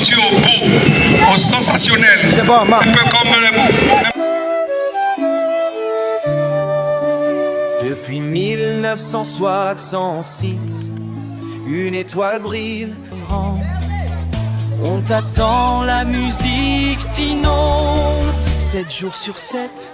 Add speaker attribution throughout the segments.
Speaker 1: habitué au beau, au sensationnel.
Speaker 2: C'est bon,
Speaker 1: un peu comme
Speaker 3: Depuis 1966, une étoile brille. On t'attend la musique Tino, 7 jours sur 7.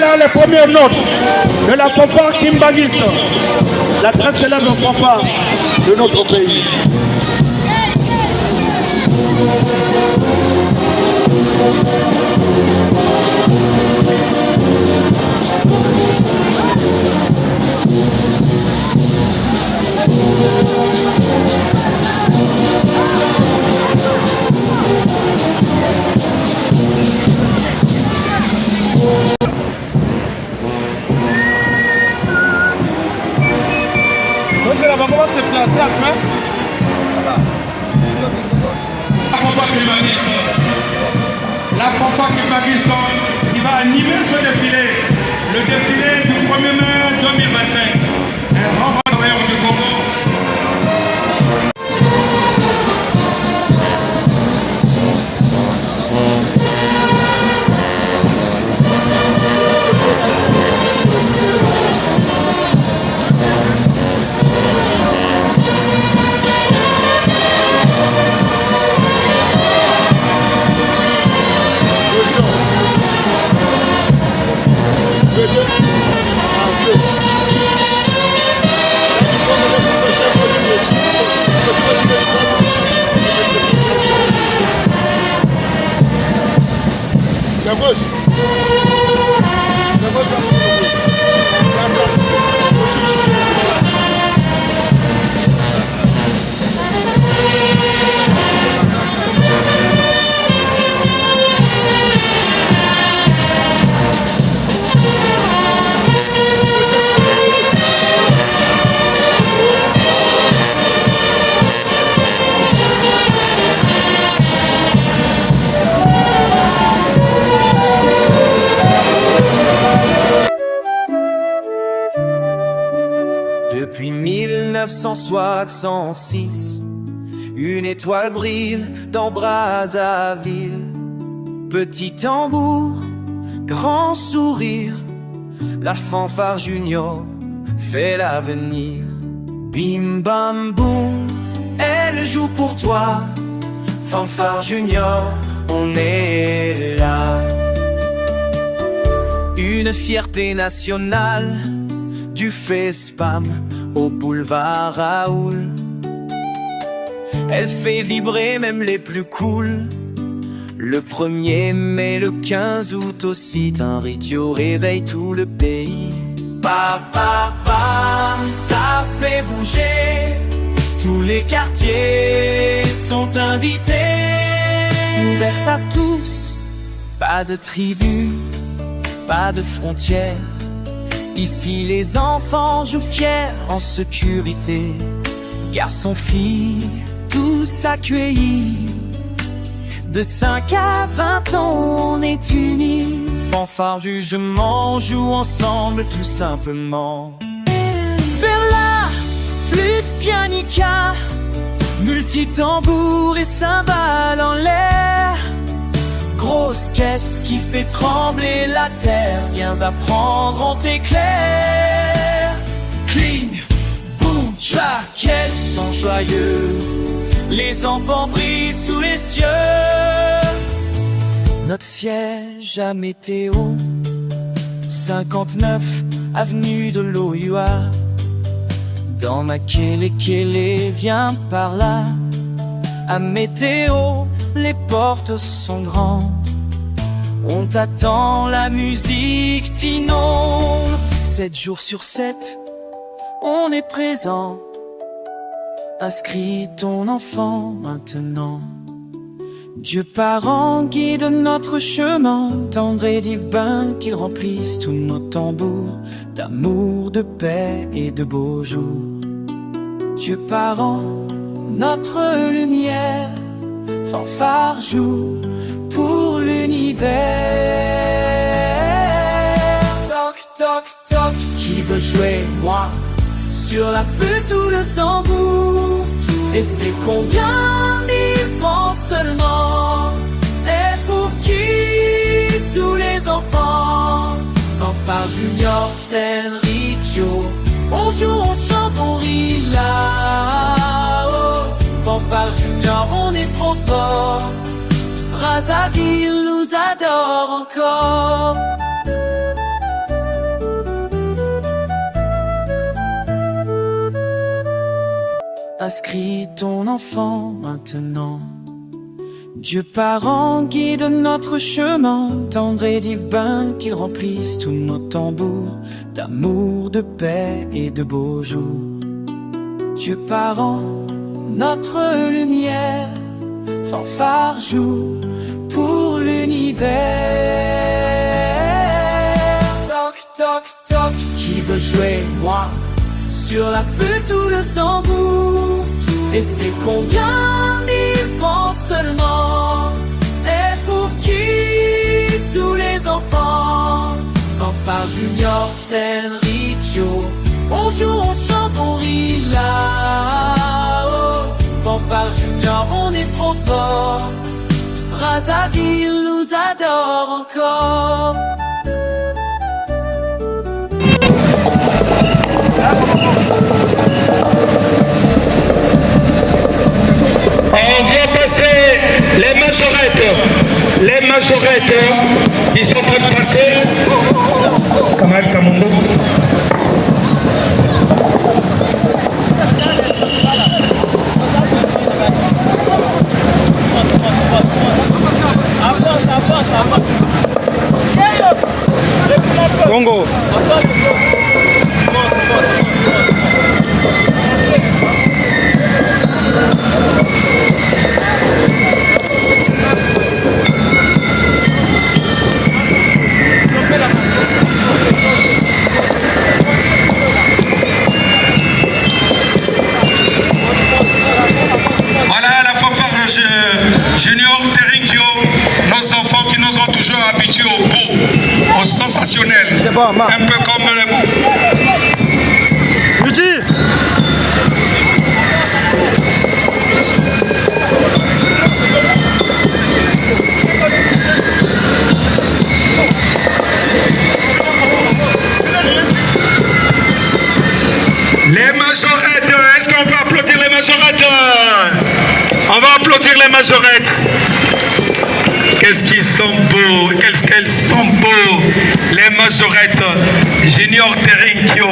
Speaker 4: Là, les premières notes de la fanfare Kimbangiste, la très célèbre fanfare de notre pays.
Speaker 2: Comment se placer après?
Speaker 1: La fanfare Kimbangiste qui va animer ce défilé, le défilé du 1er mai 2025. Un grand royaume du Congo.
Speaker 4: Good.
Speaker 3: Depuis 1966, une étoile brille dans Brazzaville. Petit tambour, grand sourire, la fanfare junior fait l'avenir. Bim bam boum, elle joue pour toi. Fanfare junior, on est là. Une fierté nationale, du FESPAM au boulevard Raoul. Elle fait vibrer même les plus cool. Le 1er mai, le 15 août aussi, un radio réveille tout le pays. Pa pa pam, ça fait bouger. Tous les quartiers sont invités. Ouverte à tous, pas de tribu, pas de frontières. Ici les enfants jouent fiers en sécurité. Garçons, filles, tous accueillis. De 5 à 20 ans, on est unis. Fanfare jugement, joue ensemble tout simplement. Berla, flûte, pianica, multitambour et cymbales en l'air. Grosse caisse qui fait trembler la terre. Viens apprendre, on t'éclaire. Cling, boum, tchac, elles sont joyeux. Les enfants brillent sous les cieux. Notre siège à météo, 59 avenue de l'Oyua. Dans ma Kélé, viens par là. À météo, les portes sont grandes. On t'attend, la musique t'inonde. 7 jours sur 7, on est présent. Inscris ton enfant maintenant. Dieu parent guide notre chemin, tendre et divin qu'il remplisse tous nos tambours d'amour, de paix et de beaux jours. Dieu parent, notre lumière, fanfare joue pour l'univers. Toc toc toc, qui veut jouer moi? Sur la flûte ou le tambour. Et c'est combien 1000 francs seulement? Et pour qui? Tous les enfants. Fanfare junior, Tenricchio. On joue, on chante, on rit là-haut. Fanfare junior, on est trop fort. Brazzaville nous adore encore. Inscris ton enfant maintenant. Dieu parent guide notre chemin, tendre et divin qu'il remplisse tous nos tambours d'amour, de paix et de beaux jours. Dieu parent, notre lumière, fanfare joue pour l'univers. Toc toc toc, qui veut jouer moi? Sur la flûte ou le tambour. Et c'est combien 1000 francs seulement? Et pour qui? Tous les enfants. Fanfare junior, Tenricchio. On joue, on chante, on rit là-haut. Fanfare junior, on est trop fort. Brazzaville nous adore encore.
Speaker 1: On vient passer les majorettes qui sont en train de passer. Kamal Kamondo.
Speaker 2: Avance.
Speaker 1: Voilà la fanfare Junior Terinkyo, nos enfants qui nous ont toujours habitués au beau, au sensationnel.
Speaker 2: C'est bon, Marc.
Speaker 1: Un peu comme
Speaker 2: Luigi.
Speaker 1: les majorettes. Est-ce qu'on peut applaudir les majorettes? On va applaudir les majorettes. Qu'est-ce qu'ils sont beaux, qu'est-ce qu'elles sont beaux, les majorettes. Junior Terinkyo,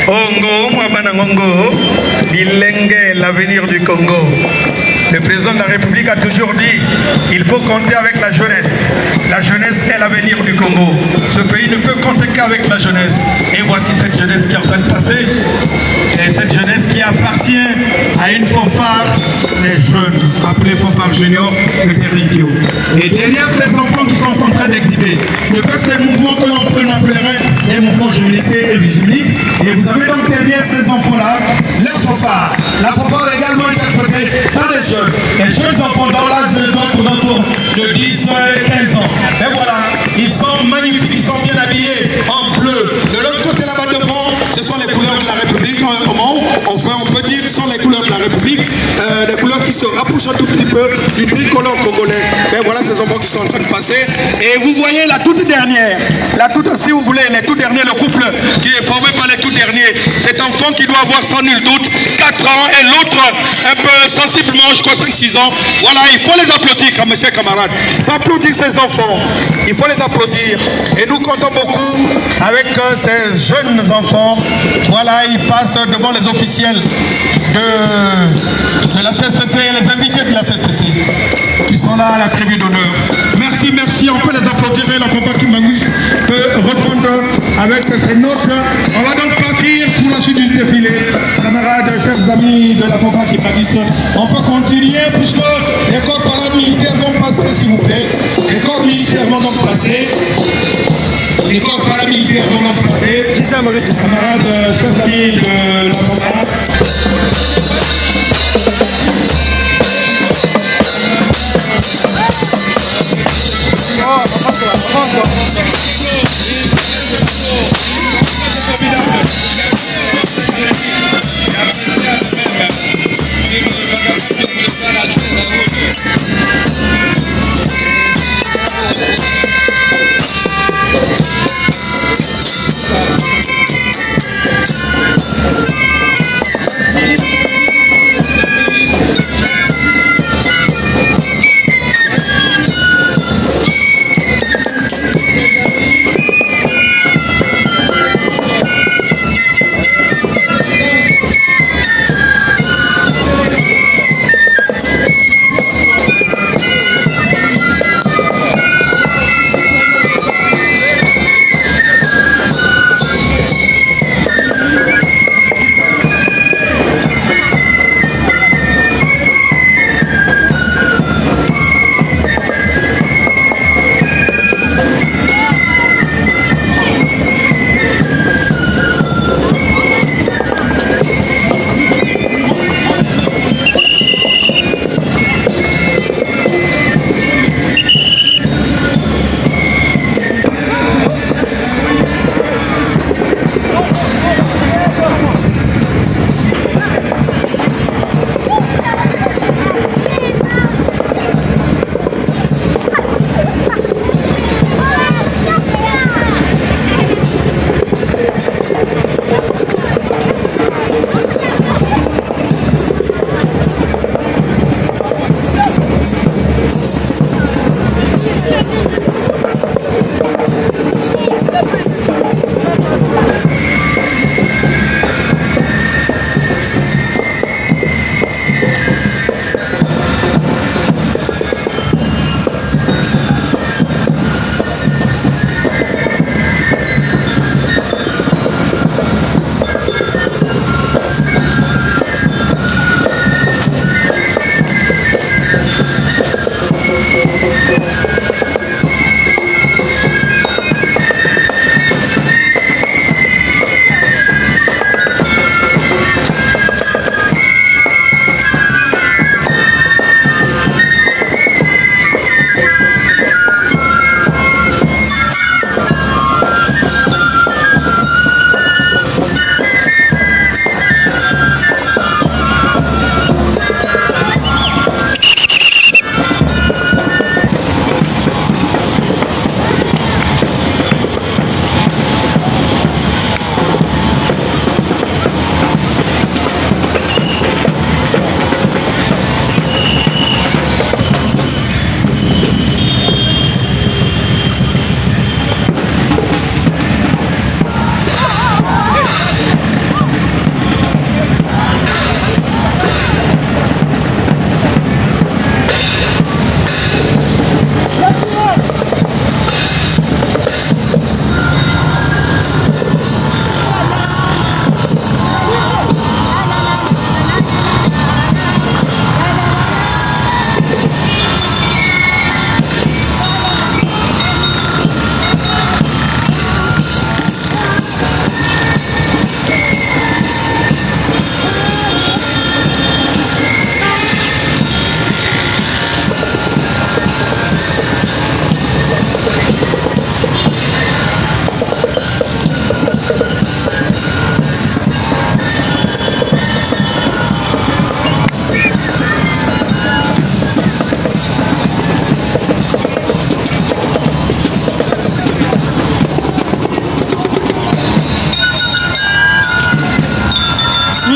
Speaker 1: Ongo, Mwabanangongo, Bilenge, l'avenir du Congo. Le président de la République a toujours dit il faut compter avec la jeunesse. La jeunesse est l'avenir du Congo. Ce pays ne peut compter qu'avec la jeunesse. Et voici cette jeunesse qui est en train de passer. Et cette jeunesse qui appartient à une fanfare des jeunes, appelée fanfare junior de Terinkyo. Et derrière ces enfants qui sont en train d'exhiber, de faire ces mouvements que l'on peut appeler des mouvements jubilistes et visibiliques. Et vous avez donc derrière ces enfants-là, leur fanfare. La fanfare est également interprétée par des jeunes. Les jeunes enfants dans l'âge d'entour de 10, 15 ans. Et voilà, ils sont magnifiques, ils sont bien habillés en bleu. De l'autre côté là-bas devant, ce sont les couleurs de la République. Enfin, on peut dire que ce sont les couleurs de la République, des couleurs qui se rapprochent un tout petit peu du tricolore congolais. Et voilà ces enfants qui sont en train de passer. Et vous voyez la toute dernière, si vous voulez, les tout derniers, le couple qui est formé par les tout derniers. Cet enfant qui doit avoir sans nul doute 4 ans et l'autre un peu sensiblement, je crois 5-6 ans. Voilà, il faut les applaudir, comme monsieur camarade. Il faut applaudir ces enfants. Il faut les applaudir. Et nous comptons beaucoup avec ces jeunes enfants. Voilà, ils passent devant les officiels de la CSTC et les invités de la CSTC qui sont là à la tribune d'honneur. Merci, merci. On peut les applaudir et la fanfare Kimbanguiste peut reprendre avec ses notes. On va donc partir pour la suite du défilé. Camarades, chers amis de la fanfare Kimbanguiste, on peut continuer puisque les corps paramilitaires vont passer, s'il vous plaît. Les corps militaires vont donc passer. Les corps paramilitaires vont donc passer. Camarades, chers amis de la fanfare.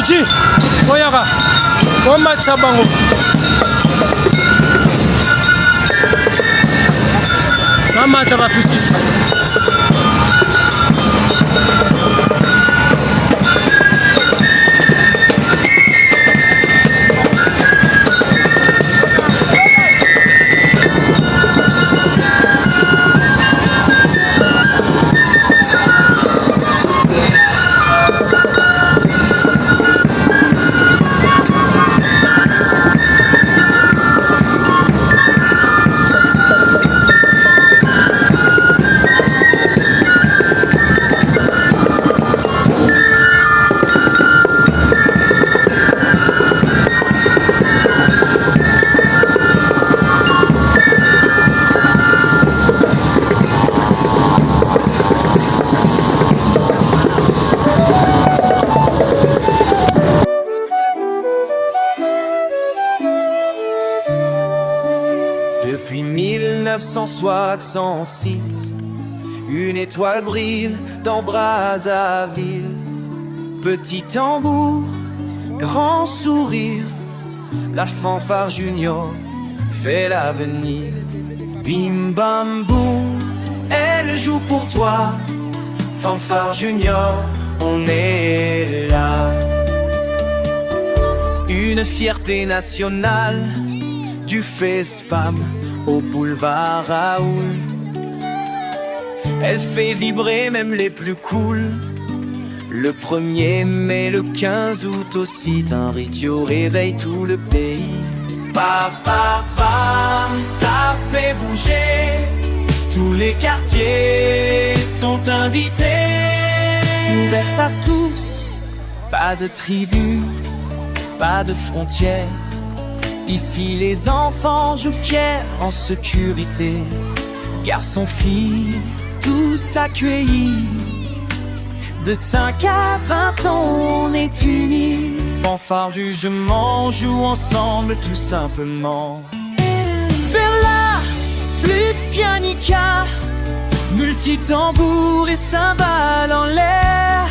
Speaker 2: Fuji, Oyaka, Oma Sabango. Mama Tarafutis.
Speaker 5: Depuis 1966, une étoile brille dans Brazzaville. Petit tambour, grand sourire, la fanfare junior fait l'avenir. Bim bam boum, elle joue pour toi. Fanfare junior, on est là. Une fierté nationale, du FESPAM au boulevard Raoul. Elle fait vibrer même les plus cool. Le 1er mai, le 15 août aussi, un ritio réveille tout le pays. Pa pa pam, ça fait bouger. Tous les quartiers sont invités. Ouverte à tous, pas de tribu, pas de frontières. Ici les enfants jouent fiers en sécurité. Garçons, filles, tous accueillis. De 5 à 20 ans, on est unis. Fanfare jugement, joue ensemble tout simplement. Berla, flûte, pianica, multitambour et cymbales en l'air.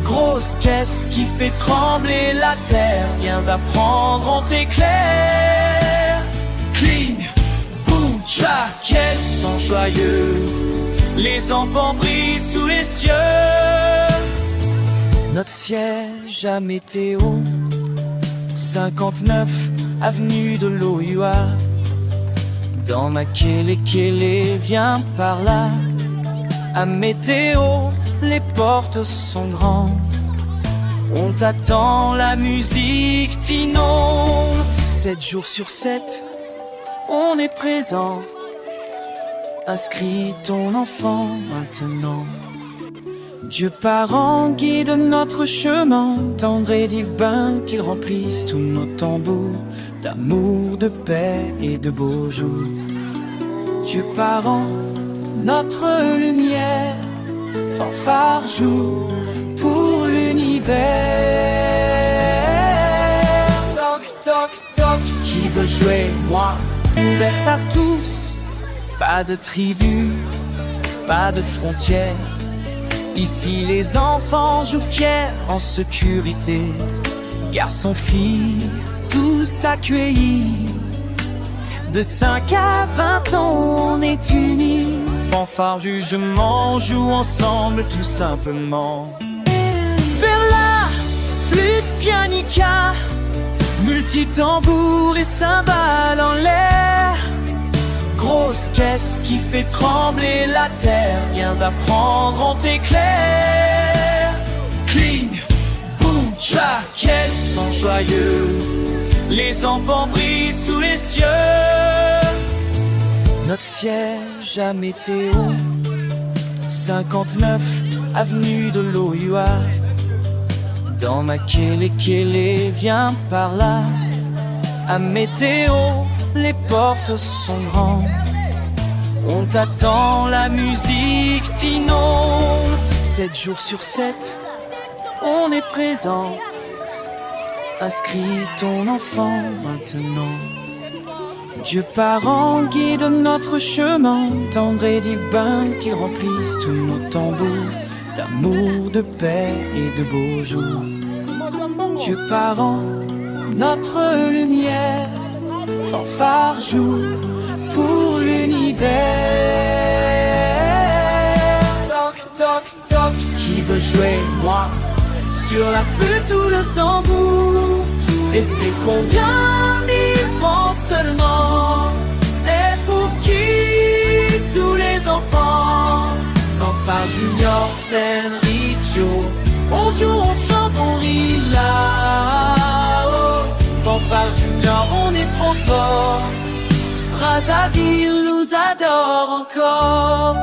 Speaker 5: Grosse caisse qui fait trembler la terre. Viens apprendre, on t'éclaire. Cling, boum, tcha, quels sont joyeux. Les enfants brillent sous les cieux. Notre siège à météo, 59 avenue de l'Oyua. Dans ma Kélé, viens par là. À météo, les portes sont grandes. On t'attend, la musique t'inonde. 7 jours sur 7, on est présent. Inscris ton enfant maintenant. Dieu parent guide notre chemin, tendre et divin qu'il remplisse tous nos tambours d'amour, de paix et de beaux jours. Dieu parent, notre lumière, fanfare joue pour l'univers. Toc, toc, toc, qui veut jouer, moi, ouverte à tous. Pas de tribu, pas de frontières. Ici les enfants jouent fiers en sécurité. Garçons, filles, tous accueillis. De 5 à 20 ans, on est unis. Fanfare jugement, joue ensemble tout simplement. Berla, flûte, pianica, multitambour et cymbales en l'air. Grosse caisse qui fait trembler la terre. Viens apprendre, on t'éclaire. Cling, boum, tcha, quels sont joyeux. Les enfants brillent sous les cieux. Notre siège à météo, 59 avenue de l'Oyua. Dans ma Kélé, viens par là. À météo, les portes sont grandes. On t'attend, la musique t'inonde. 7 jours sur 7, on est présent. Inscris ton enfant maintenant. Dieu parent guide notre chemin, tendre et divin qu'il remplisse tous nos tambours d'amour, de paix et de beaux jours. Dieu parent, notre lumière, fanfare joue pour l'univers. Toc, toc, toc, qui veut jouer moi? Sur la flûte ou le tambour? Et c'est combien 1000 francs seulement? Et pour qui? Tous les enfants. Fanfare Junior, Tenricchio. On joue, on chante, on rit là-haut. Fanfare Junior, on est trop fort. Brazzaville nous adore encore.